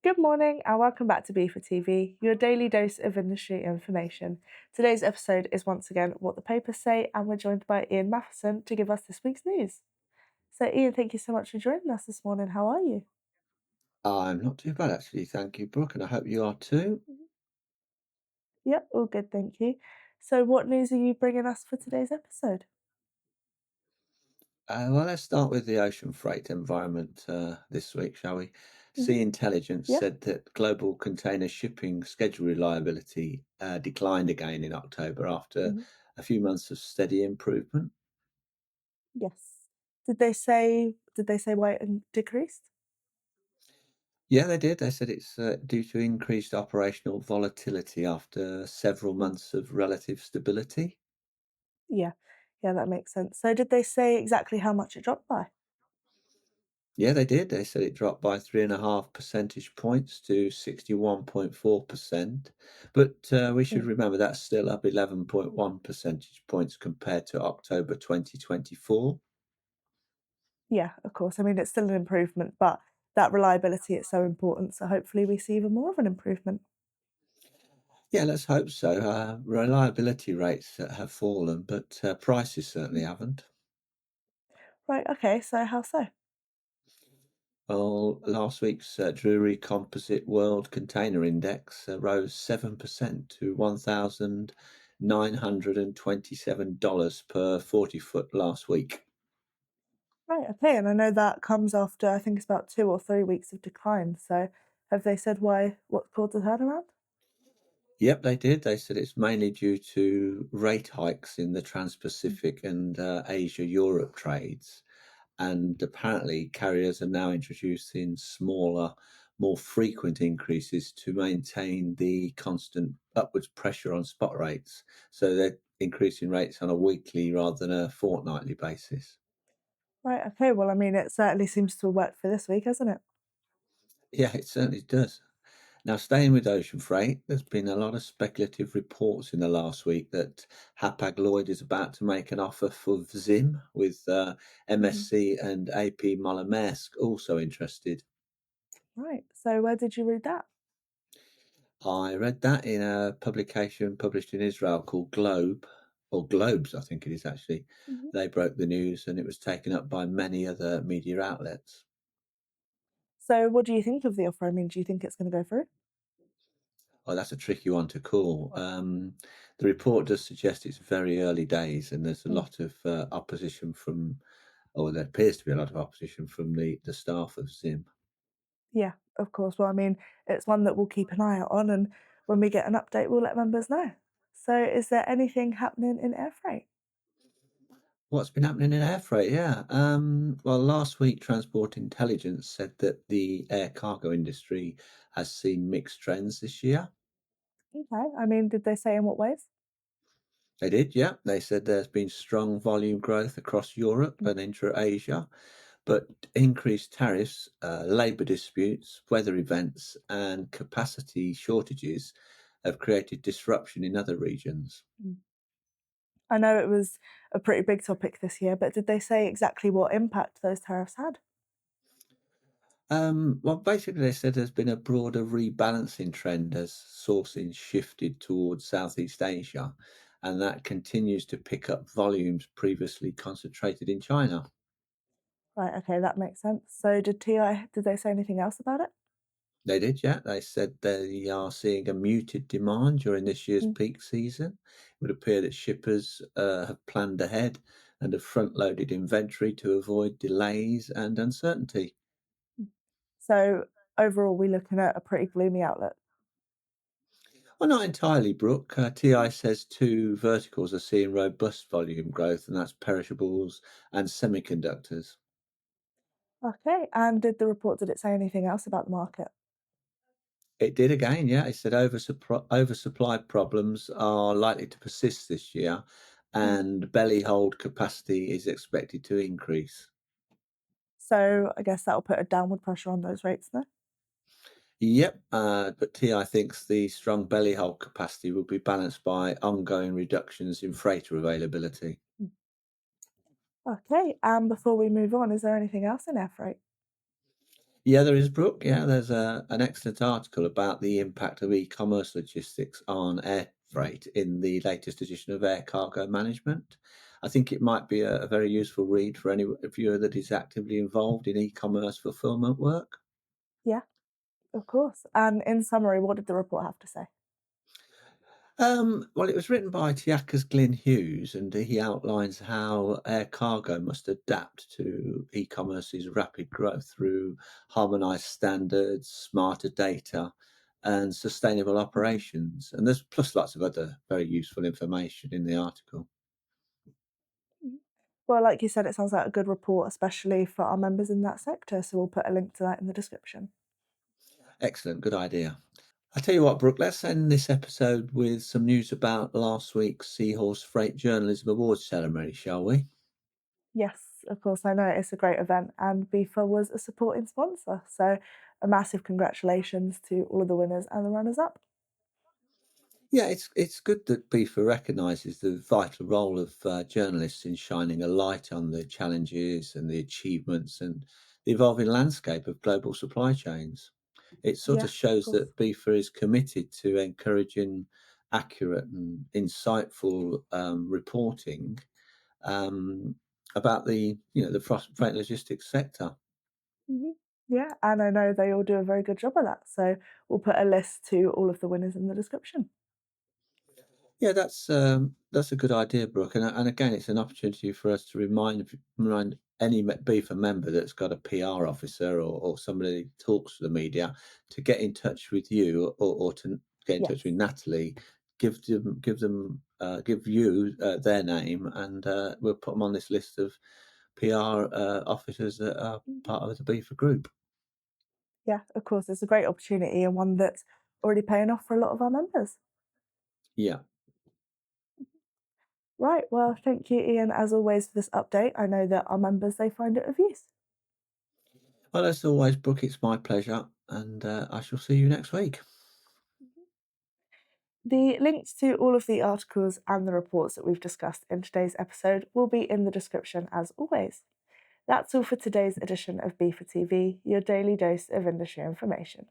Good morning and welcome back to BIFA TV, your daily dose of industry information. Today's episode is once again What the Papers Say, and we're joined by Ian Matheson to give us this week's news. So, Ian, thank you so much for joining us this morning. How are you? I'm not too bad actually, thank you, Brooke, and I hope you are too. Mhm. Yep, all good, thank you. So, what news are you bringing us for today's episode? Well, let's start with the ocean freight environment this week, shall we? Hmm. Sea Intelligence Yeah. said that global container shipping schedule reliability declined again in October after Hmm. a few months of steady improvement. Yes. Did they say why it decreased? Yeah, they did. They said it's due to increased operational volatility after several Mm. months of relative stability. Yeah. Yeah, that makes sense. So, did they say exactly how much it dropped by? Yeah, they did. They said it dropped by 3.5 percentage points to 61.4%. But we should Mm. remember that's still up 11.1 percentage points compared to October 2024. Yeah, of course. I mean, it's still an improvement, but that reliability is so important. So hopefully we see even more of an improvement. Yeah, let's hope so. Reliability rates have fallen, but prices certainly Mm. haven't. Right. Okay. So how so? Well, last week's Drewry Composite World Container Index rose 7% to $1,927 per 40 foot last week. Right. Okay. And I know that comes after I think it's about 2 or 3 weeks of decline. So have they said why? What caused the turnaround? Yep, they did. They said it's mainly due to rate hikes in the Mm. Trans-Pacific and Asia-Europe trades. And apparently, carriers are now introducing smaller, more frequent increases to maintain the constant upwards pressure on spot rates. So they're increasing rates on a weekly rather than a fortnightly basis. Right. Okay. Well, I mean, it certainly seems to have worked for this week, hasn't it? Yeah, it certainly does. Now, staying with ocean freight, there's been a lot of speculative reports in the last week that Hapag-Lloyd is about to make an offer for Zim, with Hmm. MSC and AP Moller-Maersk also interested. Right. So where did you read that? I read that in a publication published in Israel called Globe, or Globes, I think it is actually. Hmm. They broke the news and it was taken up by many other media outlets. So what do you think of the offer? I mean, do you think it's going to go through? Oh, that's a tricky one to call. The report does suggest it's very early days, and there's a Mm. lot of opposition from, or there appears to be a lot of opposition from the staff of Zim. Yeah, of course. Well, I mean, it's one that we'll keep an eye out on, and when we get an update, we'll let members know. So, is there anything happening in air freight? What's been happening in air freight? Yeah. Well, last week, Transport Intelligence said that the air cargo industry has seen mixed trends this year. Okay. I mean, did they say in what ways? They did, yeah. They said there's been strong volume growth across Europe Mm. and intra-Asia, but increased tariffs, labour disputes, weather events, and capacity shortages have created disruption in other regions. Mm. I know it was a pretty big topic this year, but did they say exactly what impact those tariffs had? Well, basically, they said there's been a broader rebalancing trend as sourcing shifted towards Southeast Asia, and that continues to pick up volumes previously concentrated in China. Right. Okay, that makes sense. So, did TI? Did they say anything else about it? They did, yeah. They said they are seeing a muted demand during this year's Mm. peak season. It would appear that shippers have planned ahead and have front loaded inventory to avoid delays and uncertainty. So, overall, we're looking at a pretty gloomy outlook. Well, not entirely, Brooke. TI Mm. says two verticals are seeing robust volume growth, and that's perishables and semiconductors. Okay. And did the report? Did it say anything else about the market? It did again, yeah. It said oversupply problems are likely to persist this year, Mm. and belly hold capacity is expected to increase. So, I guess that'll put a downward pressure on those rates, though. Yep, but TI thinks the strong belly hold capacity will be balanced by ongoing reductions in freighter availability. Okay, and before we move on, is there anything else in air freight? Yeah, there is, Brooke. Yeah, there's an excellent article about the impact of e-commerce logistics on air freight in the latest edition of Air Cargo Management. I think it might be a very useful read for any viewer that is actively involved in e-commerce fulfillment work. Yeah, of course. And in summary, what did the report have to say? Well, it was written by Tiakas Glyn Hughes, and he outlines how air cargo must adapt to e-commerce's rapid growth through harmonised standards, smarter data, and sustainable Mhm. operations. And there's plus lots of other very useful information in the article. Mhm. Well, like you said, it sounds like a good report, especially for our members in that sector. So we'll put a link to that in the description. Excellent, good idea. I tell you what, Brooke, let's end this episode with some news about last week's Seahorse Freight Journalism Awards ceremony, shall we? Yes, of course, I know it's a great event, and BIFA was a supporting sponsor. So a massive congratulations to all of the winners and the runners up. Yeah, it's good that BIFA recognises the vital role of journalists in shining a light on the challenges and the achievements and the evolving landscape of global supply chains. It sort Yeah, of of shows course. that BIFA is committed to encouraging accurate and insightful reporting um, about the freight logistics sector. Hmm. Yeah, and I know they all do a very good job of that. So we'll put a list to all of the winners in the description. Yeah, that's a good idea, Brooke. And again, it's an opportunity for us to remind any BIFA member that's got a PR officer or somebody that talks to the media to get in touch with you or to get in touch Yes. with Natalie. Give you their name, and we'll put them on this list of PR officers that are Mhm. part of the BIFA group. Yeah, of course, it's a great opportunity and one that's already paying off for a lot of our members. Yeah. Right, well, thank you, Ian, as always, for this update. I know that our members, they find it of use. Well, as always, Brooke, it's my pleasure, and I shall see you next week. The links to all of the articles and the reports that we've discussed in today's episode will be in the description as always. That's all for today's edition of B for TV, your daily dose of industry information.